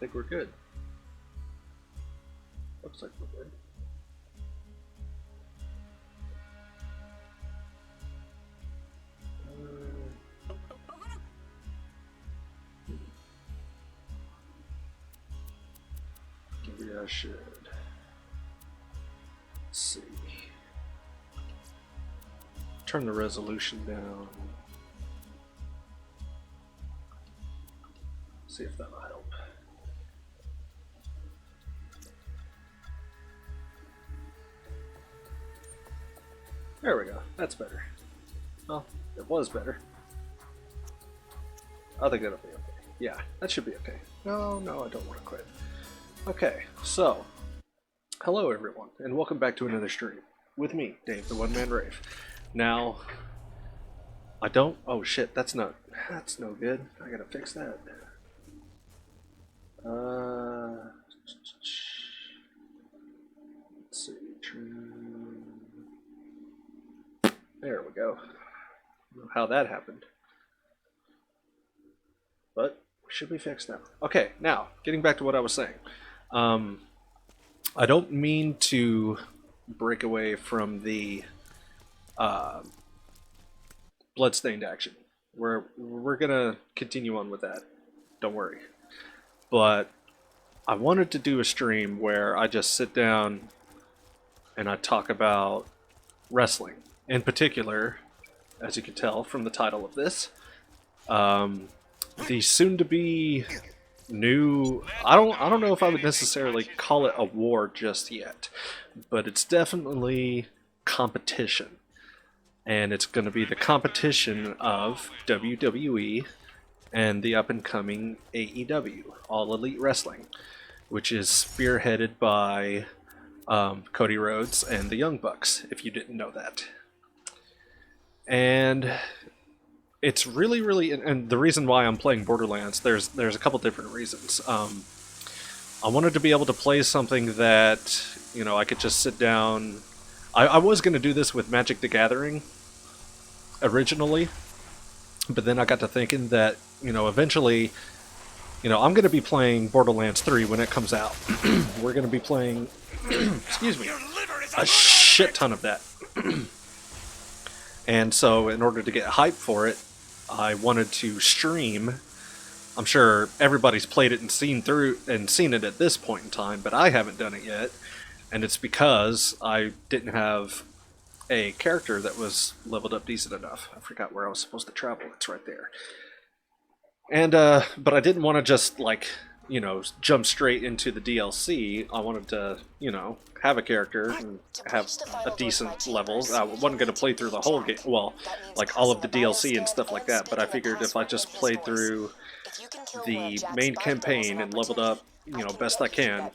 think we're good. Looks like we're good. Maybe I should. Let's see. Turn the resolution down. See if that'll help. There we go. That's better. Well, it was better. I think that'll be okay. Yeah, that should be okay. No, I don't want to quit. Okay, so hello everyone, and welcome back to another stream with me, Dave, the One Man Rave. Now, I don't. Oh shit, that's no good. I gotta fix that. Let's see. There we go. I don't know how that happened, but we should be fixed now. Okay, now getting back to what I was saying. I don't mean to break away from the bloodstained action. We're gonna continue on with that. Don't worry. But I wanted to do a stream where I just sit down and I talk about wrestling. In particular, as you can tell from the title of this, the soon-to-be new. I don't know if I would necessarily call it a war just yet, but it's definitely competition. And it's going to be the competition of WWE and the up-and-coming AEW, All Elite Wrestling, which is spearheaded by Cody Rhodes and the Young Bucks, if you didn't know that. And it's really, and the reason why I'm playing Borderlands, there's a couple different reasons. I wanted to be able to play something that, you know, I could just sit down. I was going to do this with Magic the Gathering originally, but then I got to thinking that, you know, eventually, you know, I'm going to be playing Borderlands 3 when it comes out. We're going to be playing, excuse me, a shit ton of that. And so in order to get hype for it, I wanted to stream. I'm sure everybody's played it and seen it at this point in time, but I haven't done it yet. And it's because I didn't have a character that was leveled up decent enough. I forgot where I was supposed to travel. It's right there. And but I didn't want to just, like, you know, jump straight into the DLC. I wanted to, you know, have a character and have a decent level. I wasn't going to play through the whole game, well, like all of the DLC and stuff like that, but I figured if I just played through the main campaign and leveled up, you know, best I can,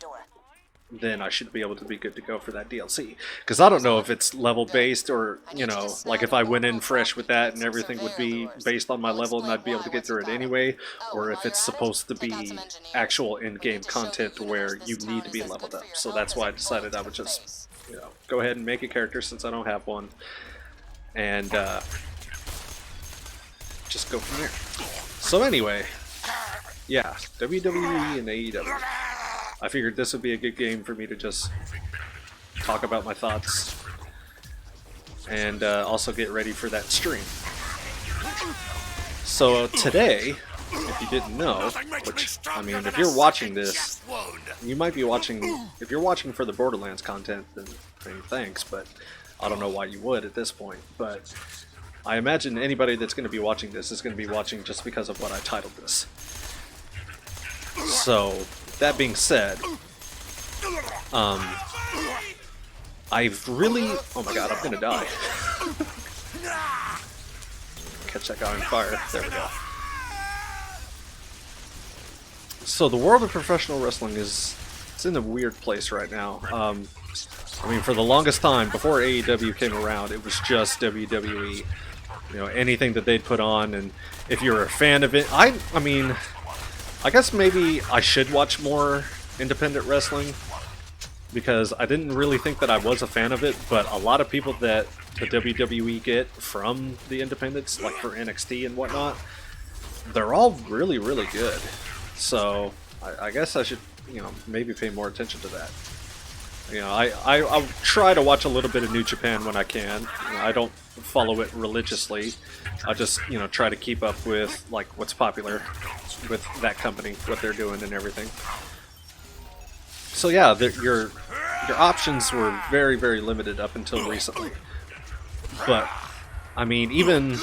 then I should be able to be good to go for that DLC. Because I don't know if it's level based or, you know, like if I went in fresh with that and everything would be based on my level and I'd be able to get through it anyway, or if it's supposed to be actual in-game content where you need to be leveled up. So that's why I decided I would just, you know, go ahead and make a character since I don't have one, and just go from there. So anyway, yeah, WWE and AEW. I figured this would be a good game for me to just talk about my thoughts and also get ready for that stream. So today, if you didn't know, which, I mean, if you're watching this, you might be watching, if you're watching for the Borderlands content, then thanks, but I don't know why you would at this point. But I imagine anybody that's going to be watching this is going to be watching just because of what I titled this. So, that being said, I've really... Oh my god, I'm gonna die. Catch that guy on fire. There we go. So the world of professional wrestling it's in a weird place right now. I mean, for the longest time, before AEW came around, it was just WWE. You know, anything that they'd put on, and if you're a fan of it... I mean... I guess maybe I should watch more independent wrestling, because I didn't really think that I was a fan of it, but a lot of people that the WWE get from the independents, like for NXT and whatnot, they're all really, really good. So I guess I should, maybe pay more attention to that. I try to watch a little bit of New Japan when I can. I don't follow it religiously. I just, try to keep up with like what's popular with that company, what they're doing and everything. So yeah, your options were very, very limited up until recently. But I mean, even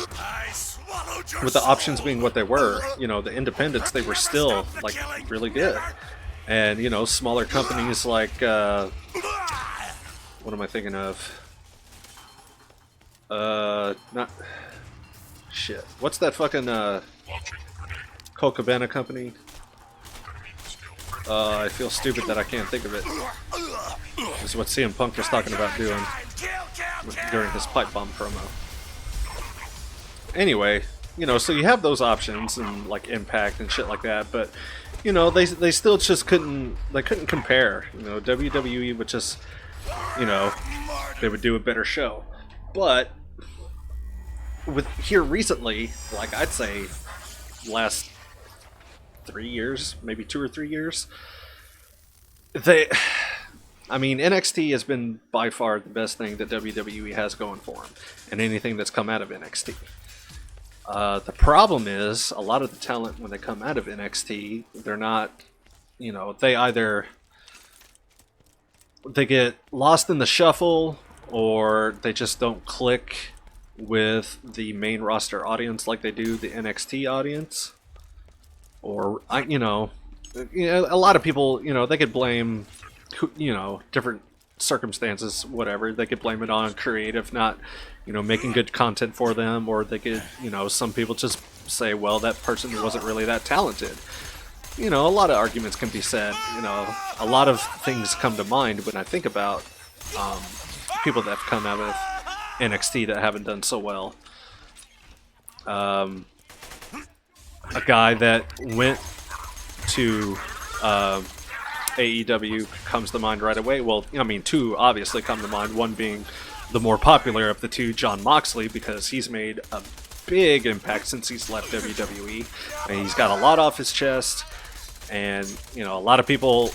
with the options being what they were, the independents, they were still like really good. And smaller companies like what am I thinking of? Not shit. What's that fucking Colt Cabana company? I feel stupid that I can't think of it. This is what CM Punk was talking about doing during his pipe bomb promo. Anyway, so you have those options and like Impact and shit like that, but they still just couldn't compare. WWE would just they would do a better show. But with here recently, like I'd say last 3 years, maybe 2 or 3 years, NXT has been by far the best thing that WWE has going for them, and anything that's come out of NXT. The problem is, a lot of the talent when they come out of NXT, they're not, they get lost in the shuffle, or they just don't click with the main roster audience like they do the NXT audience. Or, a lot of people, they could blame, different circumstances, whatever. They could blame it on creative not, making good content for them, or they could, some people just say, well, that person wasn't really that talented. A lot of arguments can be said. A lot of things come to mind when I think about people that have come out of NXT that haven't done so well. A guy that went to AEW comes to mind right away. Well, two obviously come to mind. One being the more popular of the two, Jon Moxley, because he's made a big impact since he's left WWE. And he's got a lot off his chest. And, a lot of people,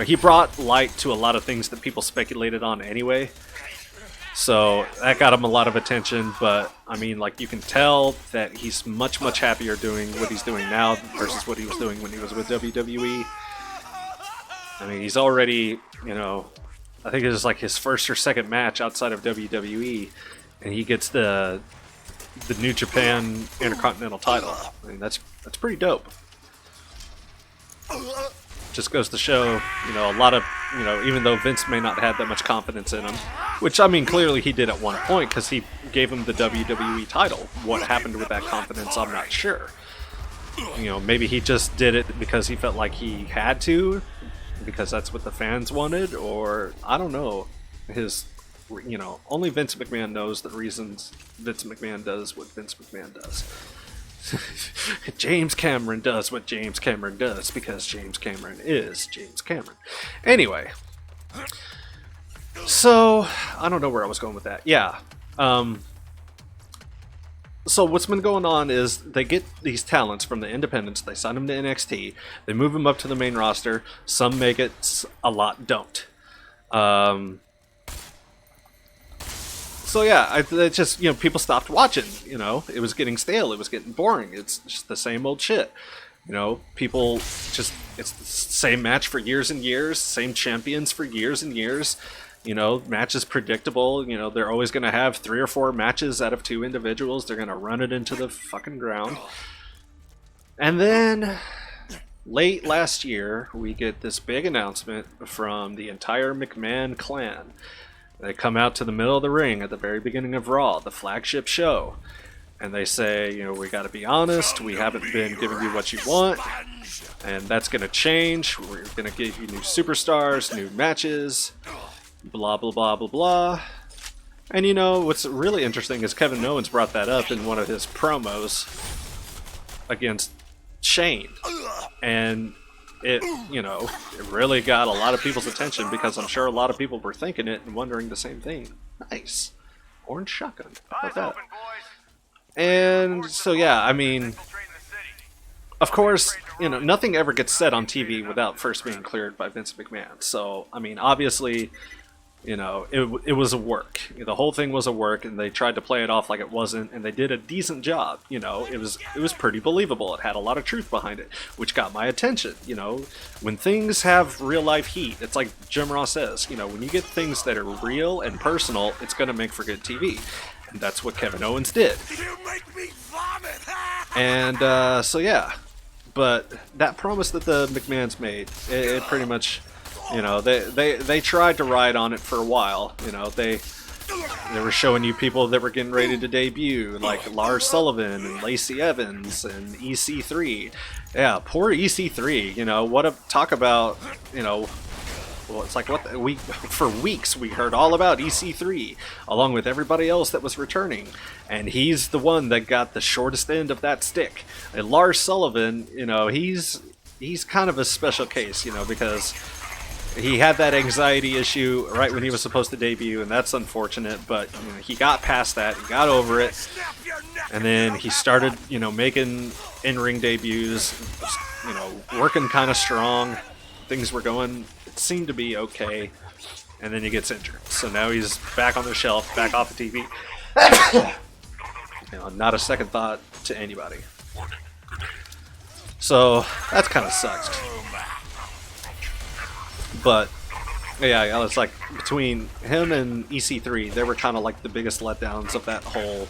he brought light to a lot of things that people speculated on anyway. So that got him a lot of attention, but you can tell that he's much, much happier doing what he's doing now versus what he was doing when he was with WWE. He's already, I think it was like his first or second match outside of WWE, and he gets the New Japan Intercontinental title. That's pretty dope. Just goes to show, a lot of, even though Vince may not have that much confidence in him, which, clearly he did at one point because he gave him the WWE title. What happened with that confidence, I'm not sure. Maybe he just did it because he felt like he had to, because that's what the fans wanted, or I don't know. Only Vince McMahon knows the reasons Vince McMahon does what Vince McMahon does. James Cameron does what James Cameron does because James Cameron is James Cameron. Anyway, so I don't know where I was going with that. Yeah. So what's been going on is they get these talents from the independents, they sign them to NXT, they move them up to the main roster. Some make it, a lot don't. So yeah, it just, people stopped watching, it was getting stale, it was getting boring, it's just the same old shit. People just, it's the same match for years and years, same champions for years and years, match is predictable, they're always going to have 3 or 4 matches out of 2 individuals, they're going to run it into the fucking ground. And then, late last year, we get this big announcement from the entire McMahon clan. They come out to the middle of the ring at the very beginning of Raw, the flagship show, and they say, we got to be honest, we haven't been giving you what you want, and that's going to change. We're going to give you new superstars, new matches, blah, blah, blah, blah, blah. And what's really interesting is Kevin Owens brought that up in one of his promos against Shane, and it really got a lot of people's attention because I'm sure a lot of people were thinking it and wondering the same thing. Nice. Orange shotgun. How about that? And so, yeah, of course, nothing ever gets said on TV without first being cleared by Vince McMahon. So, I mean, obviously, it was a work. The whole thing was a work, and they tried to play it off like it wasn't, and they did a decent job. It was pretty believable. It had a lot of truth behind it, which got my attention. When things have real life heat, it's like Jim Ross says. When you get things that are real and personal, it's going to make for good TV, and that's what Kevin Owens did. You make me vomit. And so yeah, but that promise that the McMahons made, it pretty much. They tried to ride on it for a while. They were showing you people that were getting ready to debut, like Lars Sullivan and Lacey Evans and EC3. Yeah, poor EC3. What a talk about. Well, it's like for weeks we heard all about EC3, along with everybody else that was returning, and he's the one that got the shortest end of that stick. And Lars Sullivan, he's kind of a special case, because he had that anxiety issue right when he was supposed to debut, and that's unfortunate, but he got past that, he got over it, and then he started, making in-ring debuts, working kind of strong. Things were going, it seemed to be okay, and then he gets injured. So now he's back on the shelf, back off the TV. Not a second thought to anybody. So that's kind of sucks. But yeah, it's like between him and EC3, they were kind of like the biggest letdowns of that whole.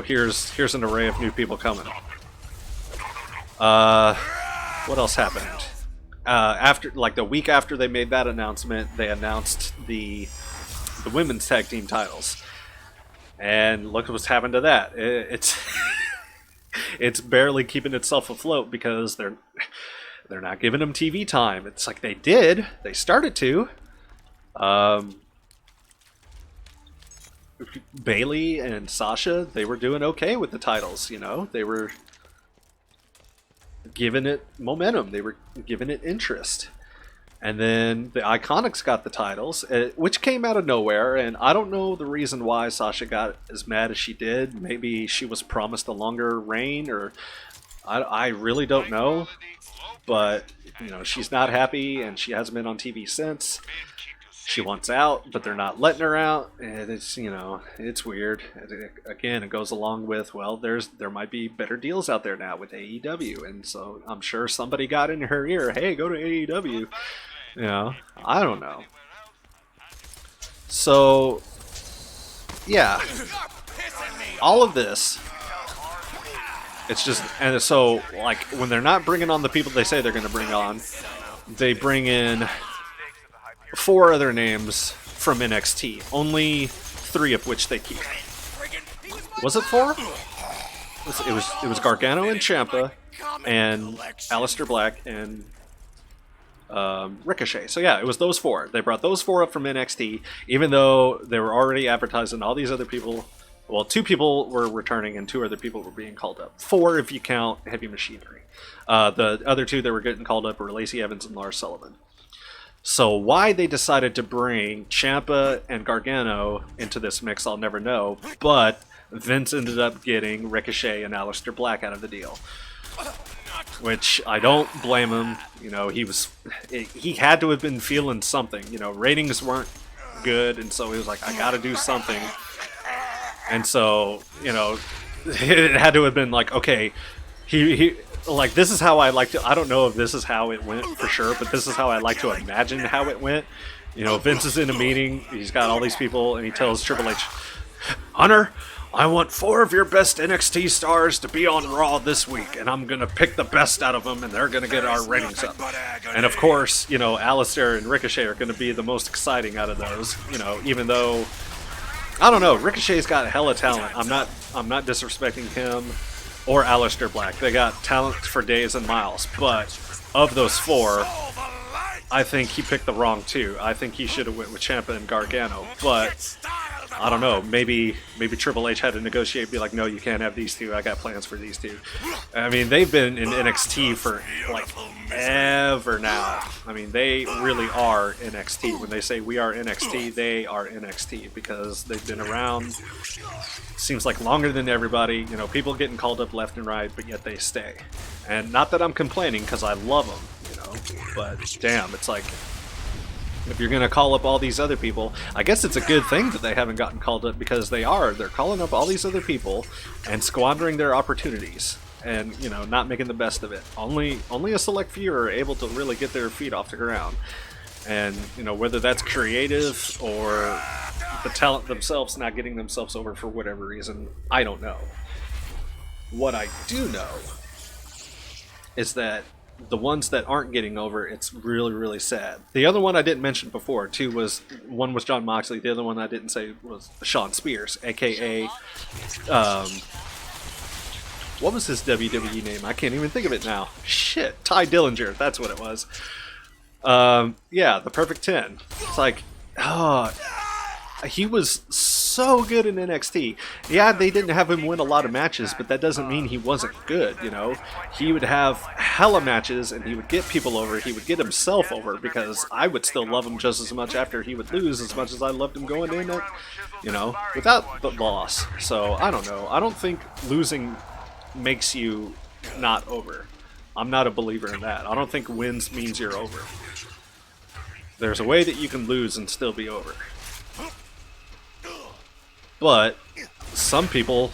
Here's an array of new people coming. What else happened? After the week after they made that announcement, they announced the women's tag team titles, and look what's happened to that. It's it's barely keeping itself afloat because they're not giving them TV time. It's like they started to. Bailey and Sasha, they were doing okay with the titles. They were giving it momentum. They were giving it interest. And then the Iconics got the titles, which came out of nowhere. And I don't know the reason why Sasha got as mad as she did. Maybe she was promised a longer reign, or I really don't know. But, she's not happy, and she hasn't been on TV since. She wants out, but they're not letting her out. And it's, it's weird. Again, it goes along with, well, there might be better deals out there now with AEW. And so I'm sure somebody got in her ear, hey, go to AEW. I don't know. So, yeah. All of this. It's just, and so, like, when they're not bringing on the people they say they're going to bring on, they bring in 4 other names from NXT, only 3 of which they keep. Was it 4? It was Gargano and Ciampa, and Aleister Black and Ricochet. So yeah, it was those 4. They brought those 4 up from NXT, even though they were already advertising all these other people. Well, 2 people were returning and 2 other people were being called up. 4 if you count Heavy Machinery. The other 2 that were getting called up were Lacey Evans and Lars Sullivan. So why they decided to bring Ciampa and Gargano into this mix, I'll never know. But Vince ended up getting Ricochet and Aleister Black out of the deal. Which I don't blame him. He had to have been feeling something. Ratings weren't good, and so he was like, I gotta do something. And so, it had to have been like, okay, he like, this is how I like to, I don't know if this is how it went for sure, but this is how I like to imagine how it went. Vince is in a meeting, he's got all these people, and he tells Triple H, Hunter, I want 4 of your best NXT stars to be on Raw this week, and I'm going to pick the best out of them, and they're going to get our ratings up. And of course, Aleister and Ricochet are going to be the most exciting out of those, even though, I don't know, Ricochet's got hella talent. I'm not disrespecting him or Aleister Black. They got talent for days and miles, but of those 4, I think he picked the wrong 2. I think he should have went with Ciampa and Gargano, but I don't know. Maybe Triple H had to negotiate, be like, no, you can't have these two. I got plans for these two. I mean, they've been in NXT for like ever now. I mean, they really are NXT. When they say we are NXT, they are NXT because they've been around. Seems like longer than everybody. You know, people getting called up left and right, but yet they stay. And not that I'm complaining because I love them, you know. But damn, it's like, if you're going to call up all these other people, I guess it's a good thing that they haven't gotten called up because they're calling up all these other people and squandering their opportunities and, you know, not making the best of it. Only a select few are able to really get their feet off the ground. And, you know, whether that's creative or the talent themselves not getting themselves over for whatever reason, I don't know. What I do know is that the ones that aren't getting over, it's really, really sad. The other one I didn't mention before, too, was one was Jon Moxley. The other one I didn't say was Shawn Spears, a.k.a. What was his WWE name? I can't even think of it now. Shit, Ty Dillinger. That's what it was. Yeah, the Perfect 10. It's like, he was so good in NXT. Yeah, they didn't have him win a lot of matches, but that doesn't mean he wasn't good, you know? He would have hella matches, and he would get people over. He would get himself over, because I would still love him just as much after he would lose as much as I loved him going in it, you know, without the loss. So, I don't know. I don't think losing makes you not over. I'm not a believer in that. I don't think wins means you're over. There's a way that you can lose and still be over. But some people,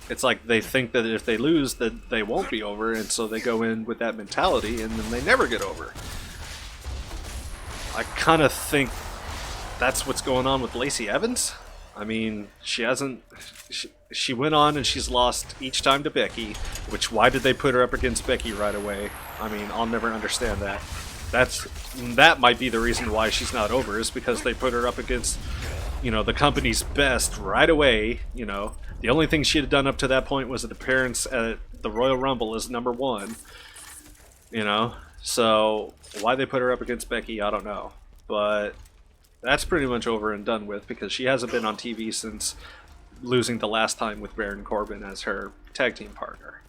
it's like they think that if they lose, that they won't be over, and so they go in with that mentality, and then they never get over. I kind of think that's what's going on with Lacey Evans. I mean, she hasn't... She went on and she's lost each time to Becky, which, why did they put her up against Becky right away? I mean, I'll never understand that. That might be the reason why she's not over, is because they put her up against, you know, the company's best right away. You know, the only thing she had done up to that point was an appearance at the Royal Rumble as #1. You know, so why they put her up against Becky, I don't know. But that's pretty much over and done with, because she hasn't been on TV since losing the last time with Baron Corbin as her tag team partner.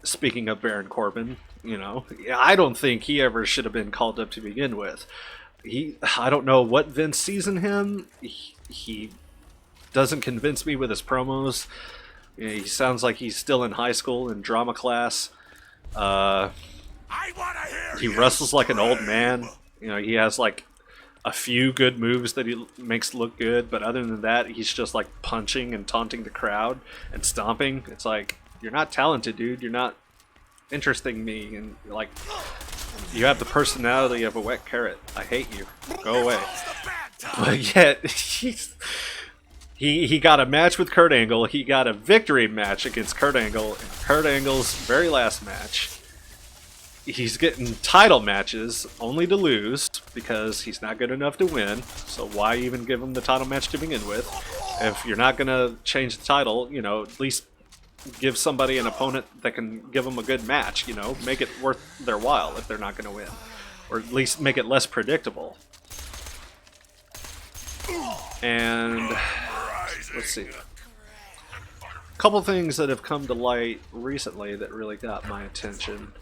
Speaking of Baron Corbin, you know, I don't think he ever should have been called up to begin with. I don't know what Vince sees in him. He doesn't convince me with his promos. You know, he sounds like he's still in high school in drama class. He wrestles like an old man. You know, he has like a few good moves that he makes look good, but other than that, he's just like punching and taunting the crowd and stomping. It's like, you're not talented, dude. You're not interesting me, and like, you have the personality of a wet carrot. I hate you. Go away. But yet, he got a match with Kurt Angle. He got a victory match against Kurt Angle in Kurt Angle's very last match. He's getting title matches only to lose because he's not good enough to win. So why even give him the title match to begin with? If you're not going to change the title, you know, at least give somebody an opponent that can give them a good match, you know, make it worth their while if they're not going to win. Or at least make it less predictable. And let's see. A couple things that have come to light recently that really got my attention.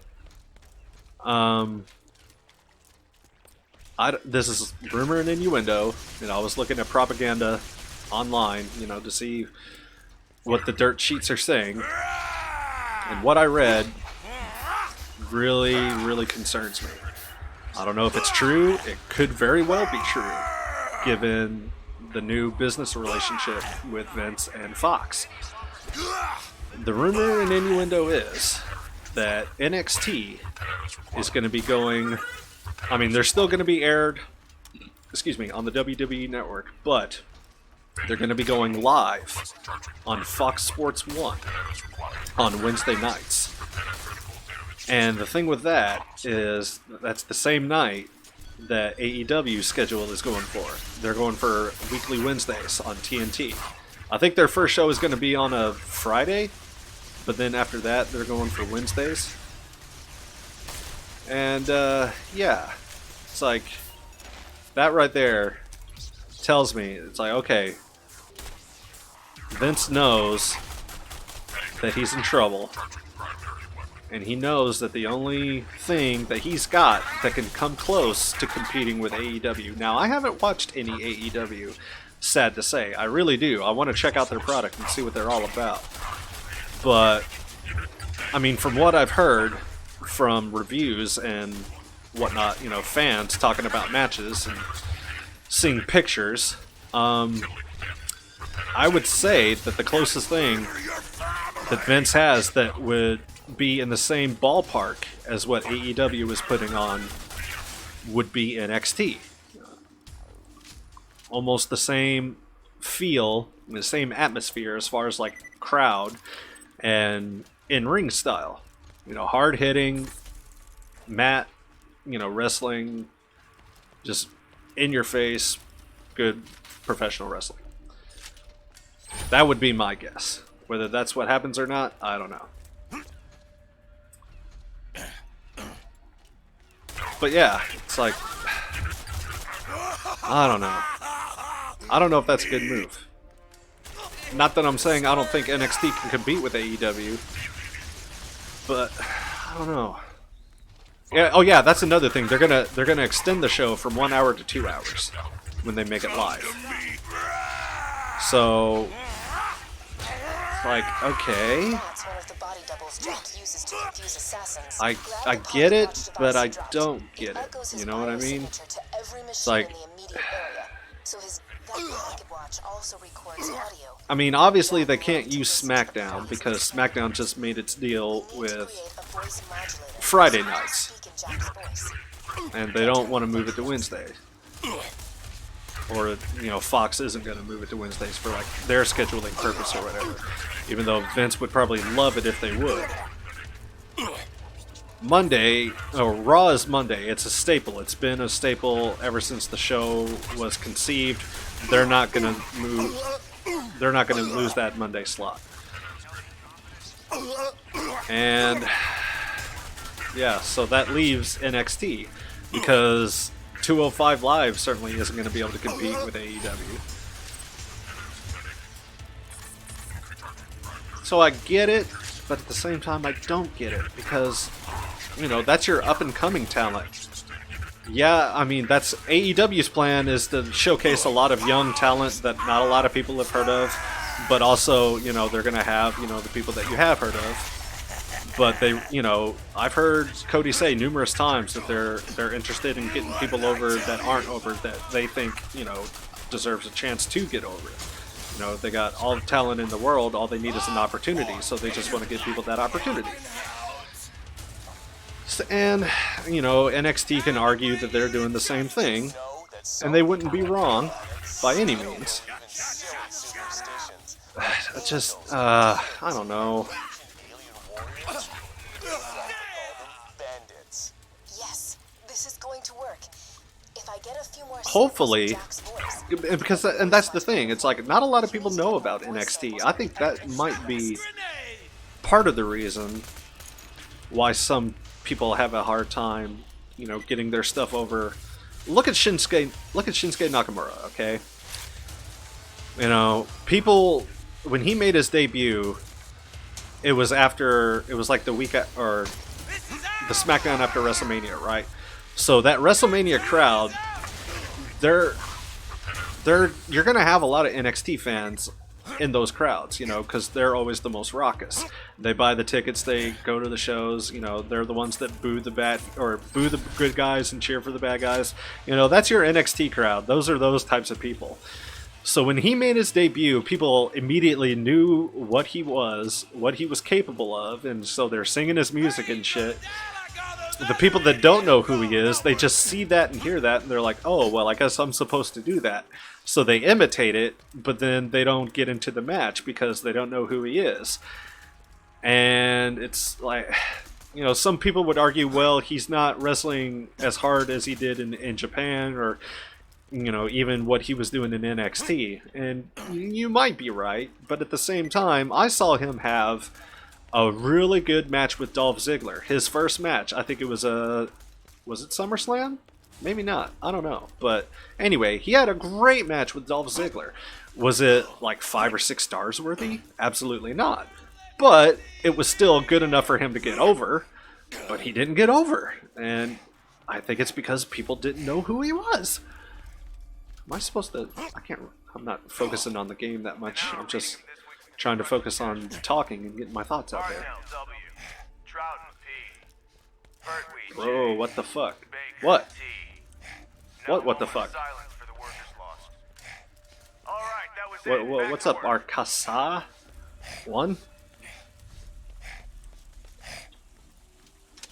This is rumor and innuendo. You know, I was looking at propaganda online, you know, to see what the dirt sheets are saying. And what I read really, really concerns me. I don't know if it's true. It could very well be true, given the new business relationship with Vince and Fox. The rumor and innuendo is that NXT is going to be going... I mean, they're still going to be aired, on the WWE Network, but they're going to be going live on Fox Sports 1 on Wednesday nights. And the thing with that is that's the same night that AEW's schedule is going for. They're going for weekly Wednesdays on TNT. I think their first show is going to be on a Friday, but then after that they're going for Wednesdays. And yeah, it's like, that right there tells me, it's like, okay, Vince knows that he's in trouble, and he knows that the only thing that he's got that can come close to competing with AEW. Now, I haven't watched any AEW, sad to say. I really do. I want to check out their product and see what they're all about. But, I mean, from what I've heard from reviews and whatnot, you know, fans talking about matches and seeing pictures, I would say that the closest thing that Vince has that would be in the same ballpark as what AEW is putting on would be NXT. Almost the same feel, the same atmosphere as far as like crowd and in-ring style. You know, hard-hitting, mat, you know, wrestling, just in your face, good professional wrestling. That would be my guess. Whether that's what happens or not, I don't know. But yeah, it's like, I don't know. I don't know if that's a good move. Not that I'm saying I don't think NXT can compete with AEW, but I don't know. Yeah. Oh yeah, that's another thing. They're gonna extend the show from 1 hour to 2 hours when they make it live. So, like, okay. I get it, but I don't get it. You know what I mean? It's like, I mean, obviously they can't use SmackDown because SmackDown just made its deal with Friday nights, and they don't want to move it to Wednesdays. Or, you know, Fox isn't going to move it to Wednesdays for like their scheduling purpose or whatever. Even though Vince would probably love it if they would. Monday, or Raw is Monday. It's a staple. It's been a staple ever since the show was conceived. They're not going to move. They're not going to lose that Monday slot. And yeah, so that leaves NXT because 205 Live certainly isn't going to be able to compete with AEW. So I get it, but at the same time I don't get it because, you know, that's your up-and-coming talent. Yeah, I mean, that's AEW's plan is to showcase a lot of young talent that not a lot of people have heard of, but also, you know, they're going to have, you know, the people that you have heard of. But they, you know, I've heard Cody say numerous times that they're interested in getting people over that aren't over that they think, you know, deserves a chance to get over it. You know, they got all the talent in the world, all they need is an opportunity, so they just want to give people that opportunity. And, you know, NXT can argue that they're doing the same thing, and they wouldn't be wrong by any means. Just, I don't know. Yes, this is going to work. If I get a few more hopefully, because and that's the thing. It's like not a lot of people know about NXT. I think that might be part of the reason why some people have a hard time, you know, getting their stuff over. Look at Shinsuke Nakamura, okay? You know, people when he made his debut, it was like the week or the SmackDown after WrestleMania, right? So that WrestleMania crowd, you're gonna have a lot of NXT fans in those crowds, you know, because they're always the most raucous. They buy the tickets, they go to the shows, you know, they're the ones that boo the good guys and cheer for the bad guys. You know, that's your NXT crowd. Those are those types of people. So when he made his debut, people immediately knew what he was capable of, and so they're singing his music and shit. The people that don't know who he is, they just see that and hear that, and they're like, oh, well, I guess I'm supposed to do that. So they imitate it, but then they don't get into the match because they don't know who he is. And it's like, you know, some people would argue, well, he's not wrestling as hard as he did in Japan, or, you know, even what he was doing in NXT. And you might be right, but at the same time, I saw him have a really good match with Dolph Ziggler. His first match, I think it was was it SummerSlam? Maybe not. I don't know. But anyway, he had a great match with Dolph Ziggler. Was it like 5 or 6 stars worthy? Absolutely not. But it was still good enough for him to get over. But he didn't get over. And I think it's because people didn't know who he was. Am I supposed to... I'm not focusing on the game that much. I'm just trying to focus on talking and getting my thoughts out there. Whoa, what the fuck? What? What the fuck? What's up, Arcasa? 1?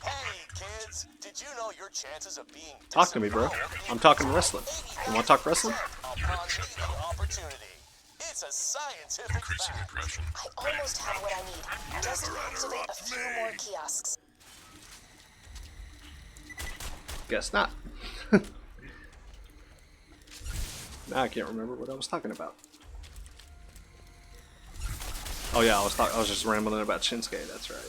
Hey, kids, did you know your chances of being Talk to me, bro. I'm talking wrestling. You want to talk wrestling? opportunity? It's a scientific fact. I almost have what I need. Just activate a few more kiosks. Guess not. Now I can't remember what I was talking about. Oh yeah, I was just rambling about Shinsuke. That's right.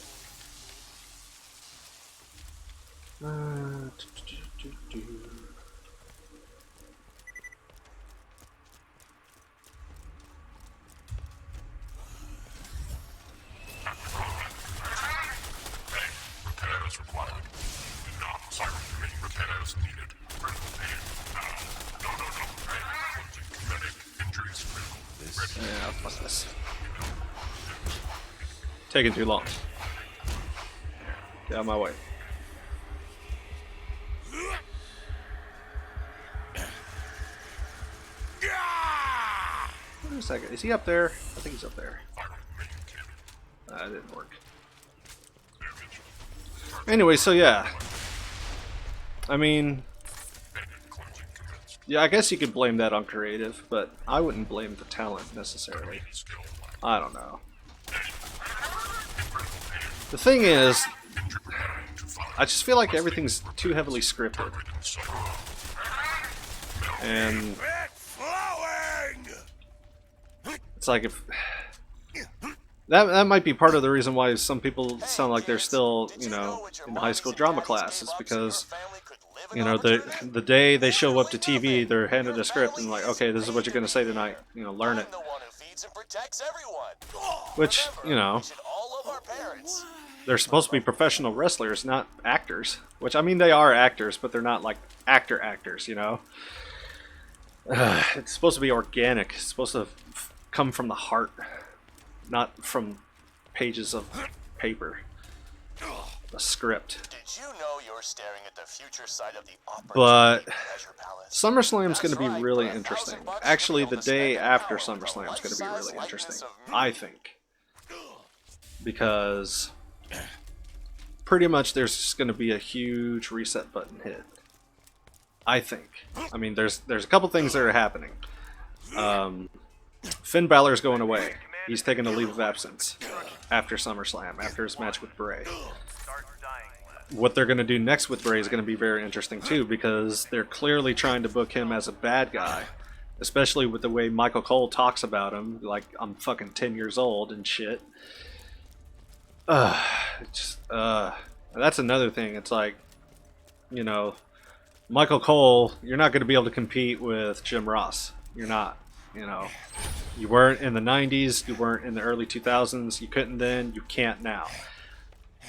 Repairs required. No, sorry, repairs needed. No. Medic, injuries critical. Yeah, fuck this. Taking too long. Get out of my way. Wait a second. Is he up there? I think he's up there. That didn't work. Anyway, so yeah. I mean... Yeah, I guess you could blame that on creative, but I wouldn't blame the talent necessarily. I don't know. The thing is, I just feel like everything's too heavily scripted. And it's like if that might be part of the reason why some people sound like they're still, you know, in high school drama class, is because, you know, the day they show up to TV, they're handed a script and like, okay, this is what you're gonna say tonight. You know, learn it. Which, you know, they're supposed to be professional wrestlers, not actors. Which, I mean, they are actors, but they're not like actors, you know. It's supposed to be organic. It's supposed to come from the heart, not from pages of paper. A script. Did you know you're staring at the future side of the But Pleasure Palace? SummerSlam's going to be really interesting. Actually, the day after SummerSlam is going to be really interesting, I think. Because pretty much there's just going to be a huge reset button hit. I think. I mean, there's a couple things that are happening. Finn Balor's going away. He's taking a leave of absence after SummerSlam, after his match with Bray. What they're going to do next with Bray is going to be very interesting too, because they're clearly trying to book him as a bad guy, especially with the way Michael Cole talks about him, like I'm fucking 10 years old and shit. That's another thing. It's like, you know, Michael Cole, you're not going to be able to compete with Jim Ross. You're not. You know, you weren't in the 90s, you weren't in the early 2000s, you couldn't then, you can't now.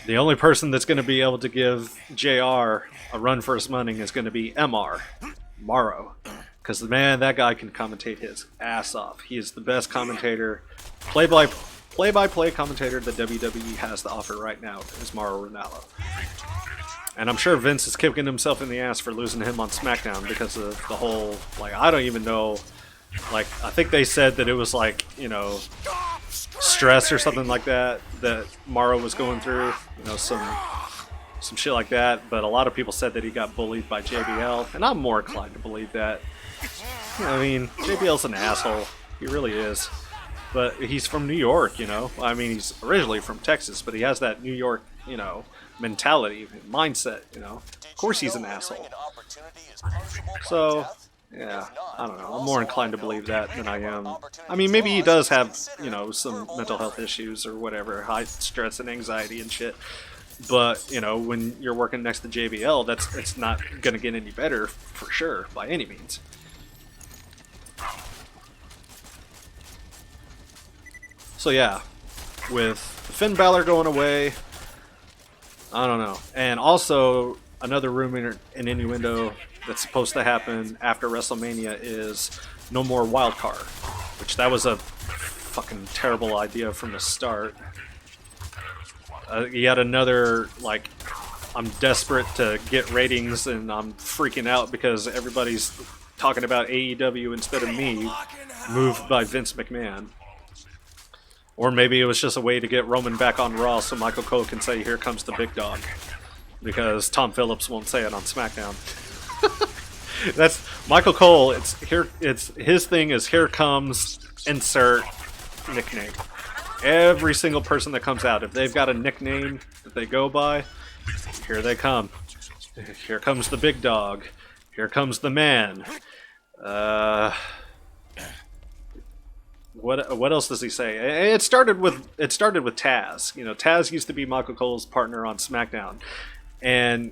The only person that's going to be able to give JR a run for his money is going to be Morrow. Because, man, that guy can commentate his ass off. He is the best commentator, play-by-play commentator that WWE has to offer right now, is Mauro Ranallo. And I'm sure Vince is kicking himself in the ass for losing him on SmackDown because of the whole, like, I don't even know, like, I think they said that it was like, you know, stress or something like that Mauro was going through, you know, some shit like that. But a lot of people said that he got bullied by JBL, and I'm more inclined to believe that. I mean, JBL's an asshole, he really is, but he's from New York, you know. I mean, he's originally from Texas, but he has that New York, you know, mentality, mindset, you know. Of course he's an asshole. So yeah, I don't know. I'm more inclined to believe that than I am. I mean, maybe he does have, you know, some mental health issues or whatever, high stress and anxiety and shit. But you know, when you're working next to JBL, it's not going to get any better for sure by any means. So yeah, with Finn Balor going away, I don't know. And also another rumor and innuendo that's supposed to happen after WrestleMania is no more wild card, which that was a fucking terrible idea from the start. Yet another, like, I'm desperate to get ratings and I'm freaking out because everybody's talking about AEW instead of me, moved by Vince McMahon. Or maybe it was just a way to get Roman back on Raw so Michael Cole can say, "Here comes the big dog," because Tom Phillips won't say it on SmackDown. That's Michael Cole. It's here. It's his thing. Is here comes insert nickname. Every single person that comes out, if they've got a nickname that they go by, here they come. Here comes the big dog. Here comes the man. What else does he say? It started with Taz. You know, Taz used to be Michael Cole's partner on SmackDown, and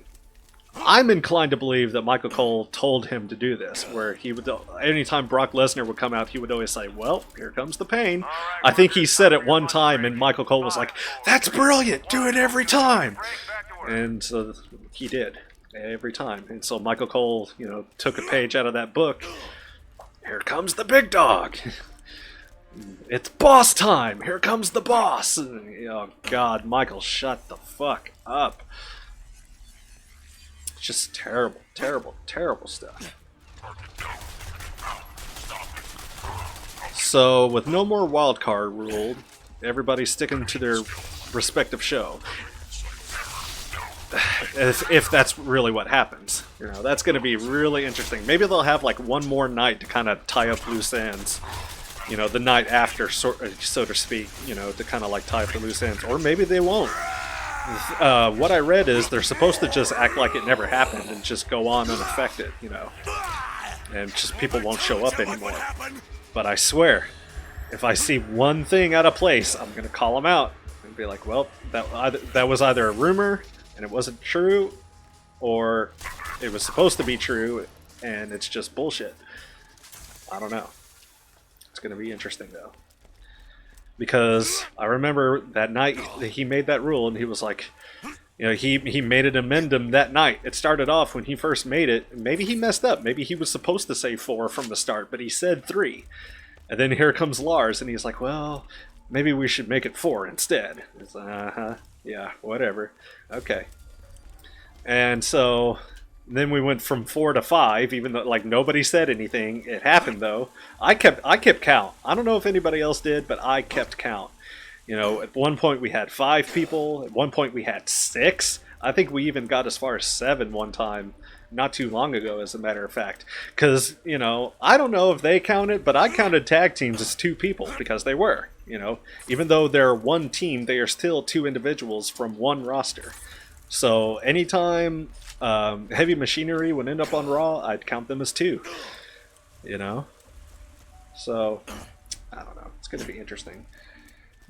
I'm inclined to believe that Michael Cole told him to do this, where he would, anytime Brock Lesnar would come out, he would always say, "Well, here comes the pain." I think he said it one time, and Michael Cole was like, "That's brilliant! Do it every time!" And so he did every time. And so Michael Cole, you know, took a page out of that book. Here comes the big dog. It's boss time. Here comes the boss. Oh God, Michael, shut the fuck up. Just terrible, terrible, terrible stuff. So, with no more wildcard ruled, everybody's sticking to their respective show. If that's really what happens. You know, that's going to be really interesting. Maybe they'll have like one more night to kind of tie up loose ends. You know, the night after, so to speak, you know, to kind of like tie up the loose ends. Or maybe they won't. What I read is they're supposed to just act like it never happened and just go on unaffected, you know, and just people won't show up anymore. But I swear, if I see one thing out of place, I'm gonna call them out and be like, "Well, that was either a rumor and it wasn't true, or it was supposed to be true and it's just bullshit." I don't know. It's gonna be interesting though. Because I remember that night that he made that rule, and he was like, you know, he made an amendum that night. It started off when he first made it. Maybe he messed up. Maybe he was supposed to say 4 from the start, but he said 3. And then here comes Lars, and he's like, "Well, maybe we should make it 4 instead." It's yeah, whatever. Okay. And so then we went from 4 to 5, even though like nobody said anything. It happened though. I kept count. I don't know if anybody else did, but I kept count. You know, at one point we had 5 people. At one point we had 6. I think we even got as far as 7 one time, not too long ago, as a matter of fact. Because, you know, I don't know if they counted, but I counted tag teams as 2 people because they were. You know, even though they're one team, they are still 2 individuals from one roster. So anytime Heavy Machinery would end up on Raw, I'd count them as 2. You know? So, I don't know. It's going to be interesting.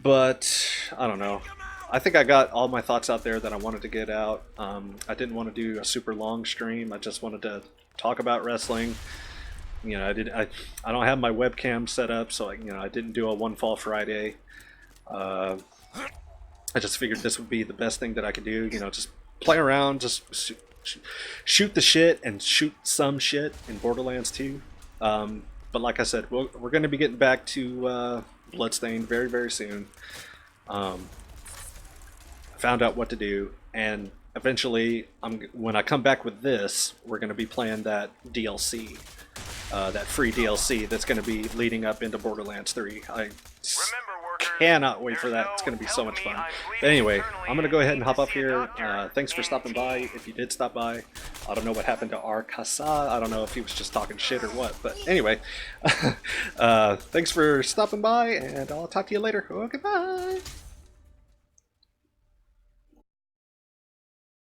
But, I don't know. I think I got all my thoughts out there that I wanted to get out. I didn't want to do a super long stream. I just wanted to talk about wrestling. You know, I don't have my webcam set up, so I didn't do a One Fall Friday. I just figured this would be the best thing that I could do. You know, just play around, just shoot the shit and shoot some shit in Borderlands 2. But like I said, we're going to be getting back to Bloodstained very, very soon. Found out what to do, and eventually, when I come back with this, we're going to be playing that DLC, that free DLC that's going to be leading up into Borderlands 3. I cannot wait for that. It's going to be so much fun. But anyway, I'm going to go ahead and hop up here. Thanks for stopping by. If you did stop by, I don't know what happened to Arkasa. I don't know if he was just talking shit or what. But anyway, thanks for stopping by, and I'll talk to you later. Oh, goodbye.